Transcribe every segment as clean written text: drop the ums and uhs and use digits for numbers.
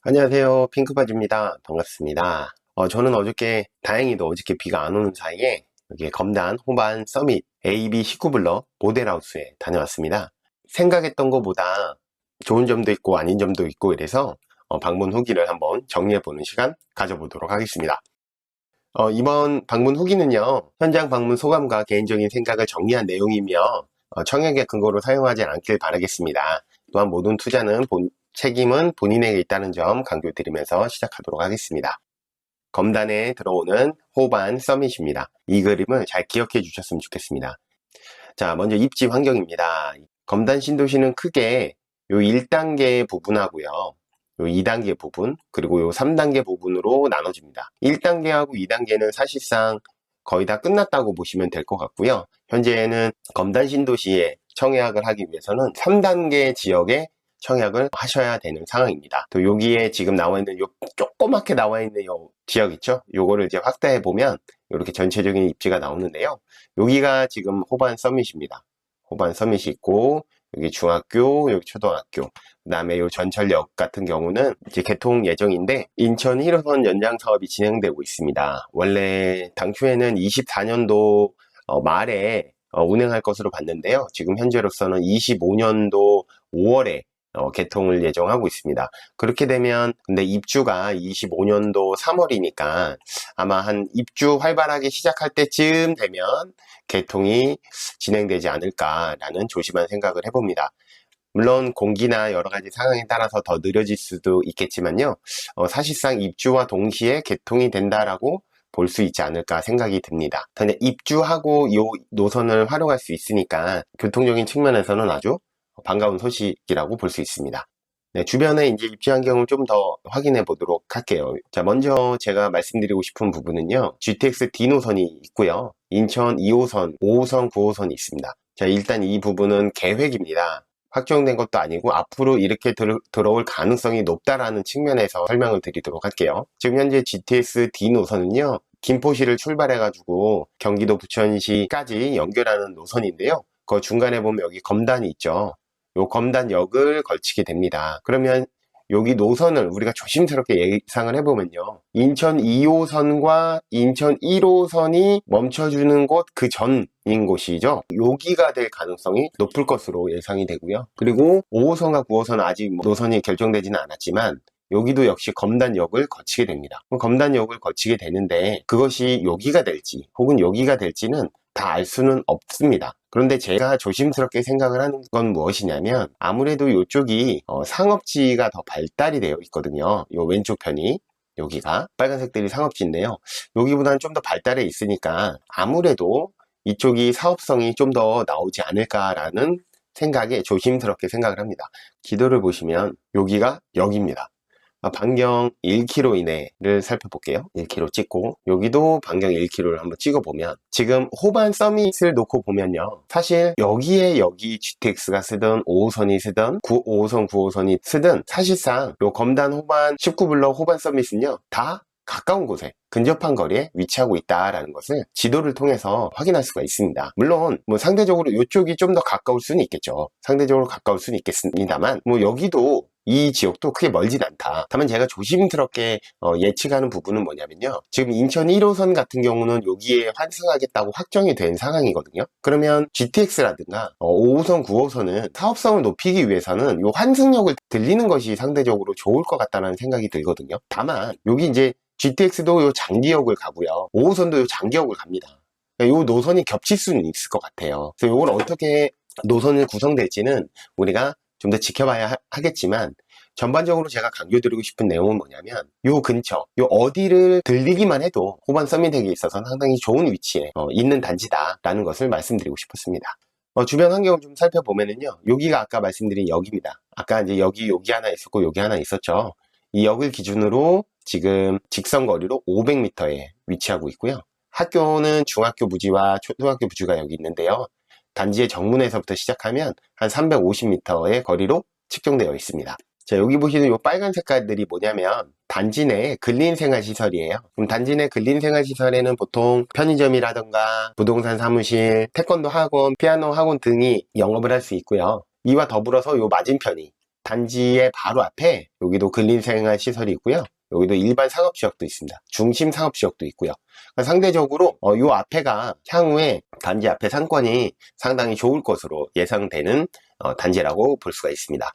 안녕하세요. 핑크바지입니다. 반갑습니다. 저는 다행히도 어저께 비가 안 오는 사이에 여기 검단 호반 서밋 AB 19블럭 모델하우스에 다녀왔습니다. 생각했던 것보다 좋은 점도 있고 아닌 점도 있고 이래서 방문 후기를 한번 정리해보는 시간 가져보도록 하겠습니다. 이번 방문 후기는요, 현장 방문 소감과 개인적인 생각을 정리한 내용이며 청약의 근거로 사용하지 않길 바라겠습니다. 또한 모든 투자는 책임은 본인에게 있다는 점 강조드리면서 시작하도록 하겠습니다. 검단에 들어오는 호반 서밋입니다. 이 그림을 잘 기억해 주셨으면 좋겠습니다. 자, 먼저 입지 환경입니다. 검단 신도시는 크게 요 1단계 부분하고요, 요 2단계 부분, 그리고 요 3단계 부분으로 나눠집니다. 1단계하고 2단계는 사실상 거의 다 끝났다고 보시면 될 것 같고요. 현재는 검단 신도시에 청약을 하기 위해서는 3단계 지역에 청약을 하셔야 되는 상황입니다. 또 여기에 지금 나와 있는 요 조그맣게 나와 있는 요 지역 있죠? 요거를 이제 확대해 보면 이렇게 전체적인 입지가 나오는데요. 여기가 지금 호반 서밋입니다. 호반 서밋이 있고, 여기 중학교, 여기 초등학교, 그 다음에 요 전철역 같은 경우는 이제 개통 예정인데 인천 1호선 연장 사업이 진행되고 있습니다. 원래 당초에는 24년도 말에 운행할 것으로 봤는데요. 지금 현재로서는 25년도 5월에 개통을 예정하고 있습니다. 그렇게 되면 근데 입주가 25년도 3월이니까 아마 한 입주 활발하게 시작할 때쯤 되면 개통이 진행되지 않을까라는 조심한 생각을 해봅니다. 물론 공기나 여러 가지 상황에 따라서 더 느려질 수도 있겠지만요. 사실상 입주와 동시에 개통이 된다라고 볼 수 있지 않을까 생각이 듭니다. 근데 입주하고 이 노선을 활용할 수 있으니까 교통적인 측면에서는 아주 반가운 소식이라고 볼 수 있습니다. 네, 주변의 이제 입지 환경을 좀 더 확인해 보도록 할게요. 자, 먼저 제가 말씀드리고 싶은 부분은요, GTX D 노선이 있고요, 인천 2호선, 5호선, 9호선이 있습니다. 자, 일단 이 부분은 계획입니다. 확정된 것도 아니고 앞으로 이렇게 들어올 가능성이 높다라는 측면에서 설명을 드리도록 할게요. 지금 현재 GTX D 노선은요, 김포시를 출발해가지고 경기도 부천시까지 연결하는 노선인데요. 그 중간에 보면 여기 검단이 있죠. 요 검단역을 걸치게 됩니다. 그러면 여기 노선을 우리가 조심스럽게 예상을 해보면요, 인천 2호선과 인천 1호선이 멈춰주는 곳 그 전인 곳이죠. 여기가 될 가능성이 높을 것으로 예상이 되고요. 그리고 5호선과 9호선은 아직 노선이 결정되지는 않았지만 여기도 역시 검단역을 거치게 됩니다. 검단역을 거치게 되는데 그것이 여기가 될지 혹은 여기가 될지는 다 알 수는 없습니다. 그런데 제가 조심스럽게 생각을 하는 건 무엇이냐면, 아무래도 이쪽이 상업지가 더 발달이 되어 있거든요. 이 왼쪽 편이, 여기가 빨간색들이 상업지인데요, 여기보다는 좀 더 발달해 있으니까 아무래도 이쪽이 사업성이 좀 더 나오지 않을까라는 생각에 조심스럽게 생각을 합니다. 지도를 보시면 여기가 여기입니다. 반경 1km 이내를 살펴볼게요. 1km 찍고, 여기도 반경 1km를 한번 찍어보면, 지금 호반 서밋을 놓고 보면요, 사실 여기에 여기 GTX가 쓰든 5호선이 쓰든 5호선 9호선이 쓰든 사실상 요 검단 호반 19블럭 호반 서밋은요, 다 가까운 곳에, 근접한 거리에 위치하고 있다라는 것을 지도를 통해서 확인할 수가 있습니다. 물론 상대적으로 이쪽이 좀 더 가까울 수는 있겠죠. 상대적으로 가까울 수는 있겠습니다만 여기도 이 지역도 크게 멀진 않다. 다만 제가 조심스럽게 예측하는 부분은 뭐냐면요, 지금 인천 1호선 같은 경우는 여기에 환승하겠다고 확정이 된 상황이거든요. 그러면 GTX라든가 5호선, 9호선은 사업성을 높이기 위해서는 이 환승역을 들리는 것이 상대적으로 좋을 것 같다는 생각이 들거든요. 다만 여기 이제 GTX도 요 장기역을 가고요, 5호선도 요 장기역을 갑니다. 요 노선이 겹칠 수는 있을 것 같아요. 그래서 요걸 어떻게 노선이 구성될지는 우리가 좀 더 지켜봐야 하겠지만, 전반적으로 제가 강조드리고 싶은 내용은 뭐냐면, 요 근처, 요 어디를 들리기만 해도 호반 서밋에게 있어서는 상당히 좋은 위치에 있는 단지다라는 것을 말씀드리고 싶었습니다. 주변 환경을 좀 살펴보면은요, 여기가 아까 말씀드린 역입니다. 아까 이제 여기 하나 있었고 여기 하나 있었죠. 이 역을 기준으로 지금 직선거리로 500m에 위치하고 있고요. 학교는 중학교 부지와 초등학교 부지가 여기 있는데요, 단지의 정문에서부터 시작하면 한 350m의 거리로 측정되어 있습니다. 자, 여기 보시는 이 빨간 색깔들이 뭐냐면 단지 내 근린생활시설이에요. 그럼 단지 내 근린생활시설에는 보통 편의점이라던가 부동산 사무실, 태권도 학원, 피아노 학원 등이 영업을 할 수 있고요. 이와 더불어서 이 맞은편이 단지의 바로 앞에 여기도 근린생활 시설이 있고요. 여기도 일반 상업지역도 있습니다. 중심 상업지역도 있고요. 그러니까 상대적으로 요 앞에가 향후에 단지 앞에 상권이 상당히 좋을 것으로 예상되는 단지라고 볼 수가 있습니다.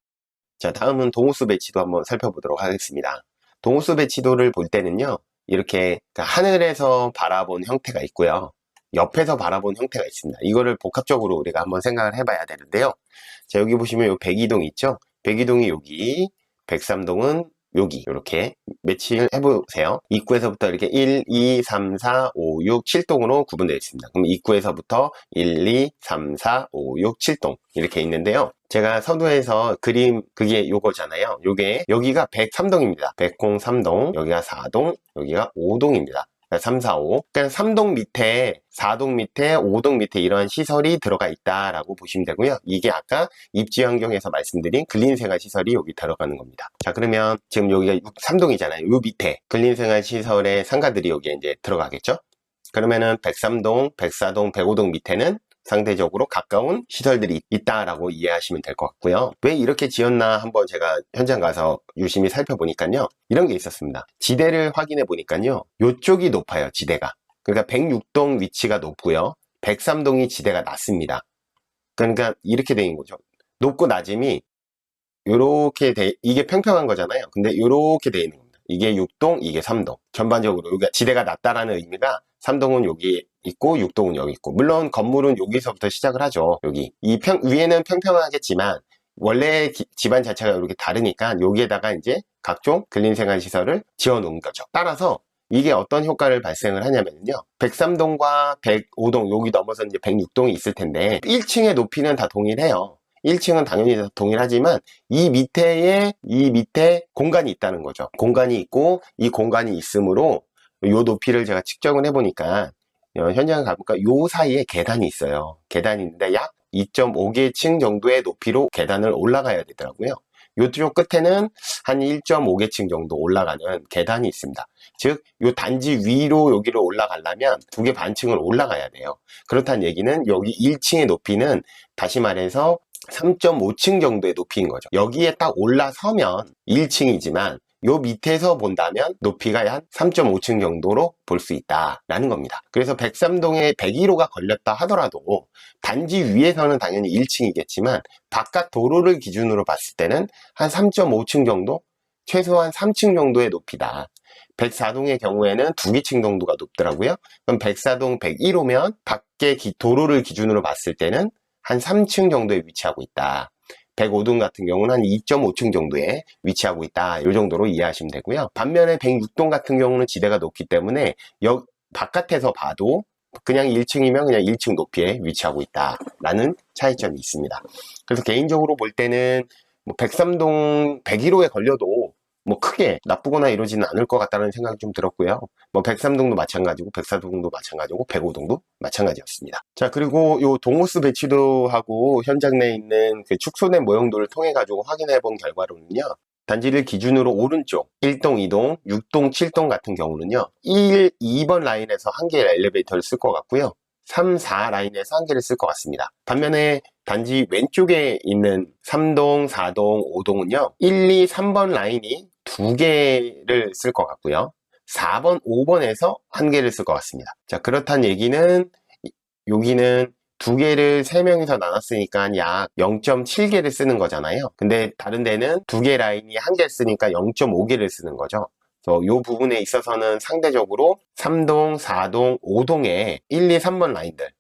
자, 다음은 동호수 배치도 한번 살펴보도록 하겠습니다. 동호수 배치도를 볼 때는요, 이렇게 하늘에서 바라본 형태가 있고요. 옆에서 바라본 형태가 있습니다. 이거를 복합적으로 우리가 한번 생각을 해봐야 되는데요. 자, 여기 보시면 요 백이동 있죠? 백이동이 여기, 백삼동은 여기 이렇게 매치를 해보세요. 입구에서부터 이렇게 1, 2, 3, 4, 5, 6, 7동으로 구분되어 있습니다. 그럼 입구에서부터 1, 2, 3, 4, 5, 6, 7동 이렇게 있는데요. 제가 서두에서 그림 그게 요거잖아요. 요게 여기가 103동입니다. 103동, 여기가 4동, 여기가 5동입니다. 3, 4, 5. 그러니까 3동 밑에, 4동 밑에, 5동 밑에 이러한 시설이 들어가 있다라고 보시면 되고요. 이게 아까 입지 환경에서 말씀드린 근린생활 시설이 여기 들어가는 겁니다. 자, 그러면 지금 여기가 3동이잖아요. 요 밑에 근린생활 시설의 상가들이 여기에 이제 들어가겠죠? 그러면은 103동, 104동, 105동 밑에는 상대적으로 가까운 시설들이 있다라고 이해하시면 될 것 같고요. 왜 이렇게 지었나 한번 제가 현장 가서 유심히 살펴보니까요. 이런 게 있었습니다. 지대를 확인해 보니까요. 요쪽이 높아요. 지대가. 그러니까 106동 위치가 높고요. 103동이 지대가 낮습니다. 그러니까 이렇게 되는 거죠. 높고 낮음이 이게 평평한 거잖아요. 근데 이렇게 돼 있는 겁니다. 이게 6동, 이게 3동. 전반적으로 여기가 지대가 낮다라는 의미가 3동은 여기 있고 6동은 여기 있고, 물론 건물은 여기서부터 시작을 하죠. 여기 위에는 평평하겠지만 원래 집안 자체가 이렇게 다르니까 여기에다가 이제 각종 근린생활 시설을 지어 놓은 거죠. 따라서 이게 어떤 효과를 발생을 하냐면요, 103동과 105동 여기 넘어서 이제 106동이 있을 텐데 1층의 높이는 다 동일해요. 1층은 당연히 동일하지만 이 밑에 공간이 있다는 거죠. 공간이 있고 이 공간이 있으므로 요 높이를 제가 측정을 해보니까 현장에 가보니까 요 사이에 계단이 있어요. 계단이 있는데 약 2.5개 층 정도의 높이로 계단을 올라가야 되더라고요. 요쪽 끝에는 한 1.5개 층 정도 올라가는 계단이 있습니다. 즉, 요 단지 위로 여기로 올라가려면 2개 반 층을 올라가야 돼요. 그렇다는 얘기는 여기 1층의 높이는 다시 말해서 3.5층 정도의 높이인 거죠. 여기에 딱 올라서면 1층이지만 요 밑에서 본다면 높이가 한 3.5층 정도로 볼 수 있다라는 겁니다. 그래서 103동에 101호가 걸렸다 하더라도 단지 위에서는 당연히 1층이겠지만 바깥 도로를 기준으로 봤을 때는 한 3.5층 정도? 최소한 3층 정도의 높이다. 104동의 경우에는 2개층 정도가 높더라고요. 그럼 104동 101호면 밖에 도로를 기준으로 봤을 때는 한 3층 정도에 위치하고 있다. 105동 같은 경우는 한 2.5층 정도에 위치하고 있다. 이 정도로 이해하시면 되고요. 반면에 106동 같은 경우는 지대가 높기 때문에 바깥에서 봐도 그냥 1층이면 그냥 1층 높이에 위치하고 있다라는 차이점이 있습니다. 그래서 개인적으로 볼 때는 103동 101호에 걸려도 크게 나쁘거나 이러지는 않을 것 같다는 생각이 좀 들었고요. 103동도 마찬가지고 104동도 마찬가지고 105동도 마찬가지였습니다. 자, 그리고 요 동호수 배치도하고 현장 내에 있는 그 축소된 모형도를 통해 가지고 확인해 본 결과로는요. 단지를 기준으로 오른쪽 1동, 2동, 6동, 7동 같은 경우는요. 2번 라인에서 한 개의 엘리베이터를 쓸 것 같고요. 3, 4 라인에서 한 개를 쓸 것 같습니다. 반면에 단지 왼쪽에 있는 3동, 4동, 5동은요. 1, 2, 3번 라인이 2개를 쓸 것 같고요. 4번, 5번에서 한 개를 쓸 것 같습니다. 자, 그렇다는 얘기는 여기는 2개를 3명이서 나눴으니까 약 0.7개를 쓰는 거잖아요. 근데 다른 데는 2개 라인이 한 개 쓰니까 0.5개를 쓰는 거죠. 그래서 이 부분에 있어서는 상대적으로 3동, 4동, 5동의 1, 2, 3번 라인들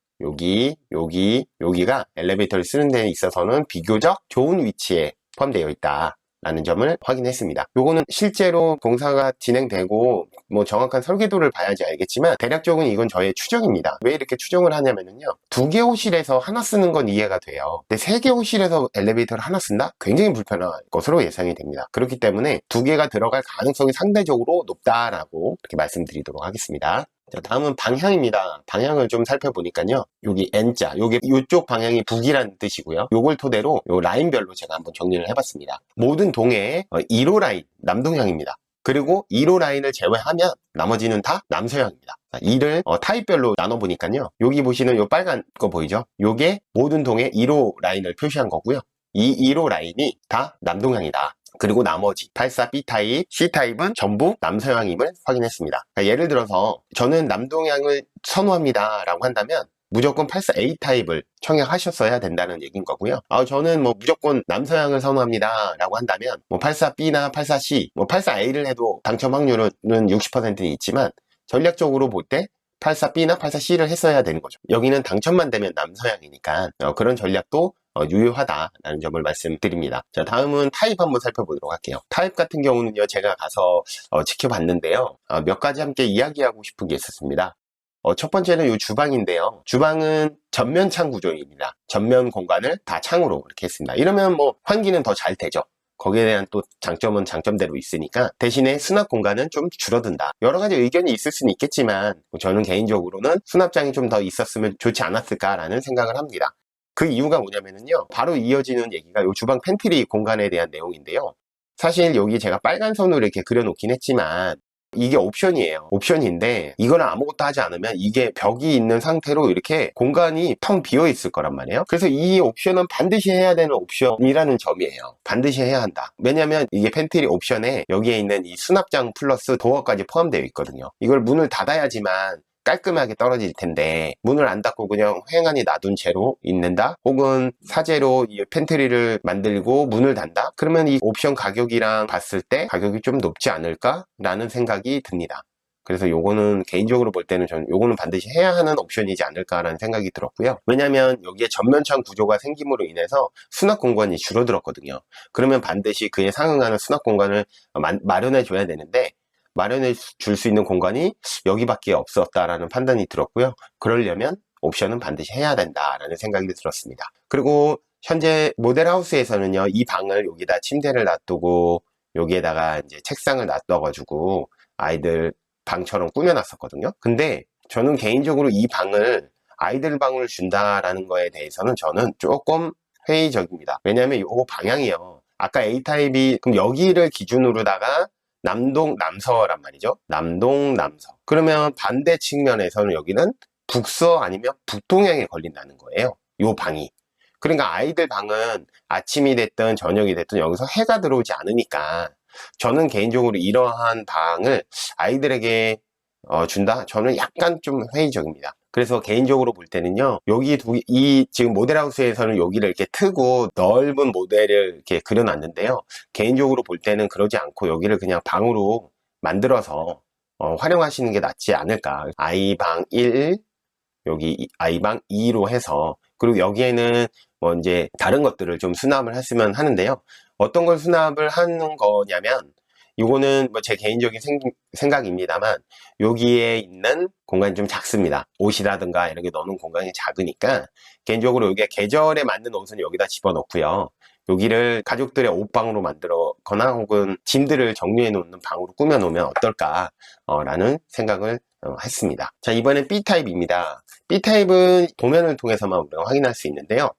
여기가 엘리베이터를 쓰는 데 있어서는 비교적 좋은 위치에 포함되어 있다 라는 점을 확인했습니다. 요거는 실제로 공사가 진행되고 정확한 설계도를 봐야지 알겠지만 대략적으로 이건 저의 추정입니다. 왜 이렇게 추정을 하냐면요, 2개 호실에서 하나 쓰는 건 이해가 돼요. 근데 3개 호실에서 엘리베이터를 하나 쓴다? 굉장히 불편할 것으로 예상이 됩니다. 그렇기 때문에 2개가 들어갈 가능성이 상대적으로 높다라고 이렇게 말씀드리도록 하겠습니다. 자, 다음은 방향입니다. 방향을 좀 살펴보니까요. 여기 N자, 이쪽 방향이 북이라는 뜻이고요. 요걸 토대로 요 라인별로 제가 한번 정리를 해봤습니다. 모든 동해의 1호 라인, 남동향입니다. 그리고 1호 라인을 제외하면 나머지는 다 남서향입니다. 이를 타입별로 나눠보니까요. 여기 보시는 요 빨간 거 보이죠? 요게 모든 동의 1호 라인을 표시한 거고요. 이 1호 라인이 다 남동향이다. 그리고 나머지 84 B타입, C타입은 전부 남서향임을 확인했습니다. 그러니까 예를 들어서 저는 남동향을 선호합니다 라고 한다면 무조건 84A 타입을 청약하셨어야 된다는 얘기인 거고요. 저는 뭐 무조건 남서향을 선호합니다 라고 한다면 뭐 84B나 84C, 뭐 84A를 해도 당첨 확률은 60%는 있지만 전략적으로 볼 때 84B나 84C를 했어야 되는 거죠. 여기는 당첨만 되면 남서향이니까 그런 전략도 유효하다라는 점을 말씀드립니다. 자, 다음은 타입 한번 살펴보도록 할게요. 타입 같은 경우는요, 제가 가서 지켜봤는데요. 몇 가지 함께 이야기하고 싶은 게 있었습니다. 첫 번째는 이 주방인데요. 주방은 전면 창 구조입니다. 전면 공간을 다 창으로 이렇게 했습니다. 이러면 뭐 환기는 더 잘 되죠. 거기에 대한 또 장점은 장점대로 있으니까 대신에 수납 공간은 좀 줄어든다. 여러 가지 의견이 있을 수는 있겠지만 저는 개인적으로는 수납장이 좀 더 있었으면 좋지 않았을까라는 생각을 합니다. 그 이유가 뭐냐면요. 바로 이어지는 얘기가 이 주방 팬트리 공간에 대한 내용인데요. 사실 여기 제가 빨간 선으로 이렇게 그려놓긴 했지만 이게 옵션이에요. 옵션인데 이걸 아무것도 하지 않으면 이게 벽이 있는 상태로 이렇게 공간이 텅 비어 있을 거란 말이에요. 그래서 이 옵션은 반드시 해야 되는 옵션이라는 점이에요. 반드시 해야 한다. 왜냐면 이게 팬트리 옵션에 여기에 있는 이 수납장 플러스 도어까지 포함되어 있거든요. 이걸 문을 닫아야지만 깔끔하게 떨어질 텐데 문을 안 닫고 그냥 휑하니 놔둔 채로 있는다? 혹은 사제로 이 팬트리를 만들고 문을 닫는다? 그러면 이 옵션 가격이랑 봤을 때 가격이 좀 높지 않을까? 라는 생각이 듭니다. 그래서 요거는 개인적으로 볼 때는 저는 요거는 반드시 해야 하는 옵션이지 않을까라는 생각이 들었고요. 왜냐면 여기에 전면창 구조가 생김으로 인해서 수납 공간이 줄어들었거든요. 그러면 반드시 그에 상응하는 수납 공간을 마련해 줘야 되는데 마련해 줄 수 있는 공간이 여기밖에 없었다라는 판단이 들었고요. 그러려면 옵션은 반드시 해야 된다라는 생각이 들었습니다. 그리고 현재 모델하우스에서는요, 이 방을 여기다 침대를 놔두고 여기에다가 이제 책상을 놔둬가지고 아이들 방처럼 꾸며놨었거든요. 근데 저는 개인적으로 이 방을 아이들 방을 준다라는 거에 대해서는 저는 조금 회의적입니다. 왜냐하면 이 방향이요. 아까 A타입이 그럼 여기를 기준으로다가 남동, 남서란 말이죠. 남동, 남서. 그러면 반대 측면에서는 여기는 북서 아니면 북동향에 걸린다는 거예요. 요 방이. 그러니까 아이들 방은 아침이 됐든 저녁이 됐든 여기서 해가 들어오지 않으니까 저는 개인적으로 이러한 방을 아이들에게 준다? 저는 약간 좀 회의적입니다. 그래서 개인적으로 볼 때는요, 여기 지금 모델하우스에서는 여기를 이렇게 트고 넓은 모델을 이렇게 그려놨는데요. 개인적으로 볼 때는 그러지 않고 여기를 그냥 방으로 만들어서 활용하시는 게 낫지 않을까. 아이방 1, 여기 아이방 2로 해서, 그리고 여기에는 뭐 이제 다른 것들을 좀 수납을 했으면 하는데요. 어떤 걸 수납을 하는 거냐면, 이거는 뭐 제 개인적인 생각입니다만 여기에 있는 공간이 좀 작습니다. 옷이라든가 이런 게 넣는 공간이 작으니까 개인적으로 여기에 계절에 맞는 옷은 여기다 집어넣고요. 여기를 가족들의 옷방으로 만들거나 혹은 짐들을 정리해 놓는 방으로 꾸며 놓으면 어떨까 라는 생각을 했습니다. 자, 이번엔 B타입입니다. B타입은 도면을 통해서만 우리가 확인할 수 있는데요.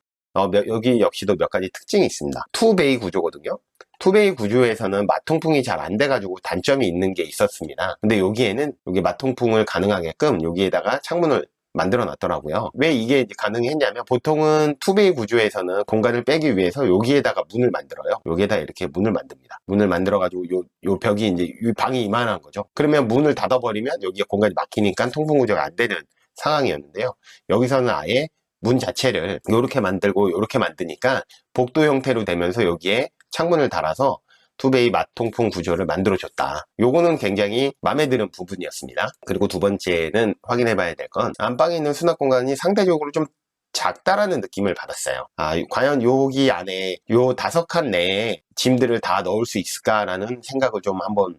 여기 역시도 몇 가지 특징이 있습니다. 투베이 구조거든요. 투베이 구조에서는 마통풍이 잘 안 돼가지고 단점이 있는 게 있었습니다. 근데 여기에는 여기 마통풍을 가능하게끔 여기에다가 창문을 만들어 놨더라고요. 왜 이게 가능했냐면 보통은 투베이 구조에서는 공간을 빼기 위해서 여기에다가 문을 만들어요. 여기에다 이렇게 문을 만듭니다. 문을 만들어 가지고 요 벽이 이제 이 방이 이만한 거죠. 그러면 문을 닫아버리면 여기가 공간이 막히니까 통풍 구조가 안 되는 상황이었는데요. 여기서는 아예 문 자체를 이렇게 만들고 이렇게 만드니까 복도 형태로 되면서 여기에 창문을 달아서 투베이 마통풍 구조를 만들어줬다. 요거는 굉장히 마음에 드는 부분이었습니다. 그리고 두 번째는 확인해 봐야 될 건 안방에 있는 수납 공간이 상대적으로 좀 작다라는 느낌을 받았어요. 과연 여기 안에 요 5칸 내에 짐들을 다 넣을 수 있을까라는 생각을 좀 한번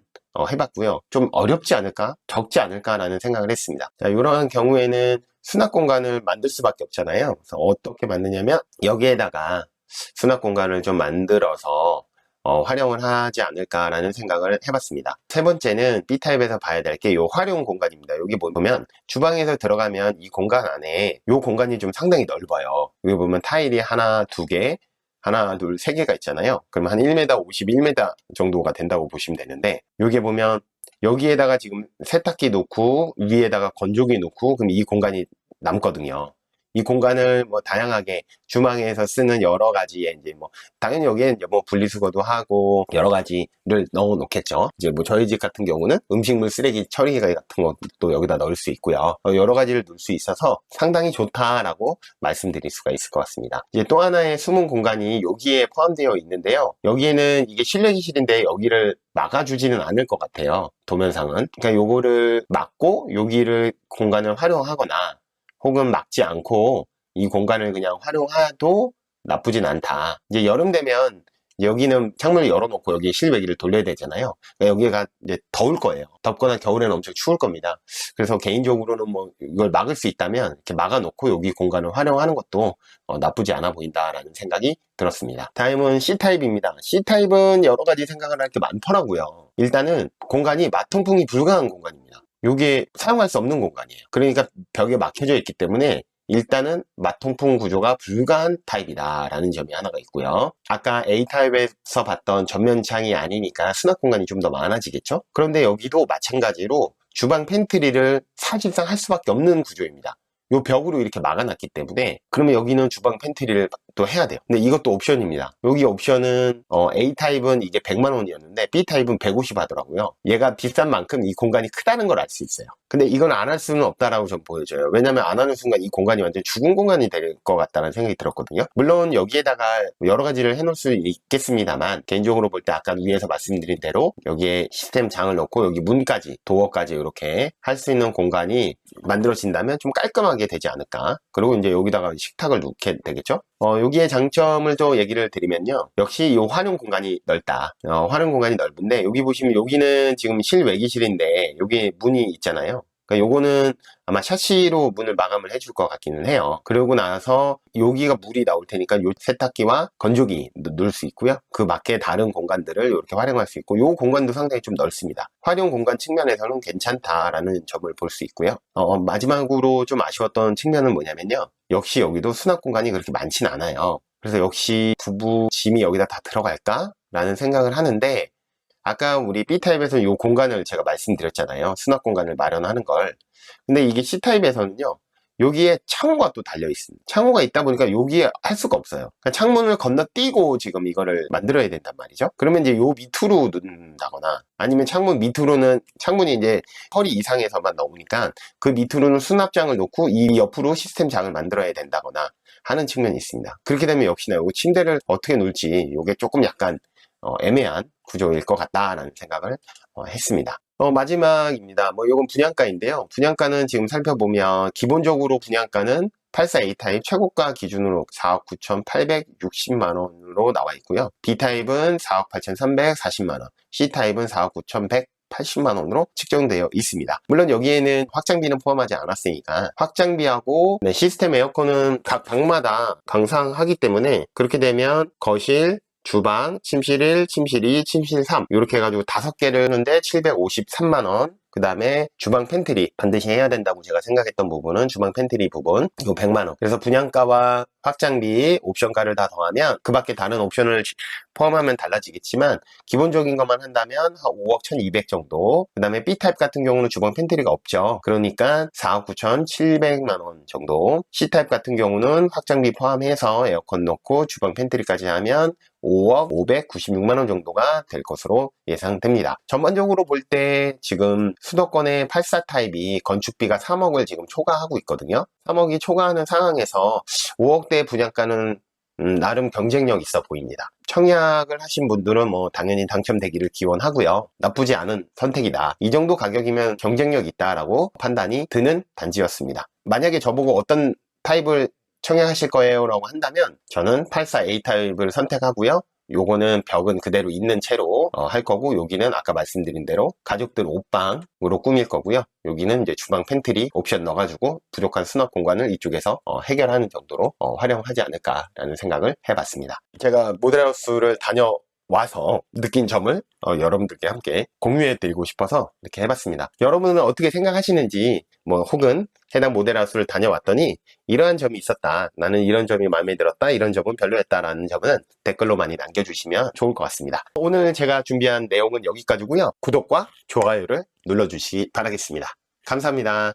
해봤고요. 좀 어렵지 않을까? 적지 않을까라는 생각을 했습니다. 자, 이러한 경우에는 수납 공간을 만들 수밖에 없잖아요. 그래서 어떻게 만드냐면 여기에다가 수납 공간을 좀 만들어서 활용을 하지 않을까라는 생각을 해봤습니다. 세 번째는 B타입에서 봐야 될 게 이 활용 공간입니다. 여기 보면 주방에서 들어가면 이 공간 안에 이 공간이 좀 상당히 넓어요. 여기 보면 타일이 하나, 두 개, 하나, 둘, 세 개가 있잖아요. 그럼 한 1m 51m 정도가 된다고 보시면 되는데 여기 보면 여기에다가 지금 세탁기 놓고 위에다가 건조기 놓고 그럼 이 공간이 남거든요. 이 공간을 뭐 다양하게 주방에서 쓰는 여러 가지의 이제 뭐 당연히 여기에 이제 뭐 분리수거도 하고 여러 가지를 넣어 놓겠죠. 이제 뭐 저희 집 같은 경우는 음식물 쓰레기 처리기 같은 것도 여기다 넣을 수 있고요. 여러 가지를 넣을 수 있어서 상당히 좋다라고 말씀드릴 수가 있을 것 같습니다. 이제 또 하나의 숨은 공간이 여기에 포함되어 있는데요. 여기에는 이게 실내기실인데 여기를 막아주지는 않을 것 같아요. 도면상은. 그러니까 요거를 막고 여기를 공간을 활용하거나 혹은 막지 않고 이 공간을 그냥 활용해도 나쁘진 않다. 이제 여름 되면 여기는 창문을 열어놓고 여기 실외기를 돌려야 되잖아요. 그러니까 여기가 이제 더울 거예요. 덥거나 겨울에는 엄청 추울 겁니다. 그래서 개인적으로는 뭐 이걸 막을 수 있다면 이렇게 막아놓고 여기 공간을 활용하는 것도 나쁘지 않아 보인다라는 생각이 들었습니다. 다음은 C타입입니다. C타입은 여러 가지 생각을 할 게 많더라고요. 일단은 공간이 마통풍이 불가한 공간입니다. 여기에 사용할 수 없는 공간이에요. 그러니까 벽에 막혀져 있기 때문에 일단은 마통풍 구조가 불가한 타입이다 라는 점이 하나가 있고요. 아까 A타입에서 봤던 전면창이 아니니까 수납 공간이 좀 더 많아지겠죠. 그런데 여기도 마찬가지로 주방 팬트리를 사실상 할 수밖에 없는 구조입니다. 요 벽으로 이렇게 막아놨기 때문에 그러면 여기는 주방 팬트리를 또 해야 돼요. 근데 이것도 옵션입니다. 여기 옵션은 A타입은 이게 100만 원이었는데 B타입은 150 하더라고요. 얘가 비싼 만큼 이 공간이 크다는 걸 알 수 있어요. 근데 이건 안 할 수는 없다라고 좀 보여져요. 왜냐면 안 하는 순간 이 공간이 완전 죽은 공간이 될 것 같다는 생각이 들었거든요. 물론 여기에다가 여러 가지를 해놓을 수 있겠습니다만 개인적으로 볼 때 아까 위에서 말씀드린 대로 여기에 시스템 장을 넣고 여기 문까지 도어까지 이렇게 할 수 있는 공간이 만들어진다면 좀 깔끔하게 되지 않을까. 그리고 이제 여기다가 식탁을 놓게 되겠죠. 여기에 장점을 또 얘기를 드리면요. 역시 이 활용 공간이 넓다. 활용 공간이 넓은데 여기 보시면 여기는 지금 실외기실인데 여기 문이 있잖아요. 그러니까 요거는 아마 샤시로 문을 마감을 해줄 것 같기는 해요. 그러고 나서 여기가 물이 나올 테니까 요 세탁기와 건조기 넣을 수 있고요. 그 밖에 다른 공간들을 이렇게 활용할 수 있고 요 공간도 상당히 좀 넓습니다. 활용 공간 측면에서는 괜찮다라는 점을 볼 수 있고요. 마지막으로 좀 아쉬웠던 측면은 뭐냐면요. 역시 여기도 수납 공간이 그렇게 많진 않아요. 그래서 역시 부부 짐이 여기다 다 들어갈까? 라는 생각을 하는데 아까 우리 B타입에서 이 공간을 제가 말씀드렸잖아요. 수납 공간을 마련하는 걸. 근데 이게 C타입에서는요. 여기에 창호가 또 달려 있습니다. 창호가 있다 보니까 여기에 할 수가 없어요. 그러니까 창문을 건너뛰고 지금 이거를 만들어야 된단 말이죠. 그러면 이제 요 밑으로 넣는다거나 아니면 창문 밑으로는 창문이 이제 허리 이상에서만 나오니까 그 밑으로는 수납장을 놓고 이 옆으로 시스템장을 만들어야 된다거나 하는 측면이 있습니다. 그렇게 되면 역시나 요 침대를 어떻게 놓을지 이게 조금 약간 애매한 구조일 것 같다라는 생각을 했습니다. 마지막입니다. 요건 분양가인데요. 분양가는 지금 살펴보면 기본적으로 분양가는 84A 타입 최고가 기준으로 4억 9,860만 원으로 나와 있고요. B타입은 4억 8,340만 원, C타입은 4억 9,180만 원으로 측정되어 있습니다. 물론 여기에는 확장비는 포함하지 않았으니까 확장비하고 시스템 에어컨은 각 방마다 강상하기 때문에 그렇게 되면 거실, 주방, 침실 1, 침실 2, 침실 3 이렇게 해가지고 5개를 하는데 753만원. 그 다음에 주방 팬트리 반드시 해야 된다고 제가 생각했던 부분은 주방 팬트리 부분 이거 100만원. 그래서 분양가와 확장비, 옵션가를 다 더하면 그 밖에 다른 옵션을 포함하면 달라지겠지만 기본적인 것만 한다면 한 5억 1200 정도. 그 다음에 B타입 같은 경우는 주방 팬트리가 없죠. 그러니까 4억 9700만원 정도. C타입 같은 경우는 확장비 포함해서 에어컨 넣고 주방 팬트리까지 하면 5억 596만원 정도가 될 것으로 예상됩니다. 전반적으로 볼 때 지금 수도권의 84 타입이 건축비가 3억을 지금 초과하고 있거든요. 3억이 초과하는 상황에서 5억대 분양가는 나름 경쟁력 있어 보입니다. 청약을 하신 분들은 당연히 당첨되기를 기원하고요. 나쁘지 않은 선택이다. 이 정도 가격이면 경쟁력 있다라고 판단이 드는 단지였습니다. 만약에 저보고 어떤 타입을 청약하실 거예요 라고 한다면 저는 84A 타입을 선택하고요. 요거는 벽은 그대로 있는 채로 할 거고 여기는 아까 말씀드린 대로 가족들 옷방으로 꾸밀 거고요. 여기는 이제 주방 팬트리 옵션 넣어가지고 부족한 수납 공간을 이쪽에서 해결하는 정도로 활용하지 않을까라는 생각을 해봤습니다. 제가 모델하우스를 다녀와서 느낀 점을 여러분들께 함께 공유해 드리고 싶어서 이렇게 해봤습니다. 여러분은 어떻게 생각하시는지 혹은 해당 모델하우스를 다녀왔더니 이러한 점이 있었다, 나는 이런 점이 마음에 들었다, 이런 점은 별로였다라는 점은 댓글로 많이 남겨주시면 좋을 것 같습니다. 오늘 제가 준비한 내용은 여기까지고요. 구독과 좋아요를 눌러주시기 바라겠습니다. 감사합니다.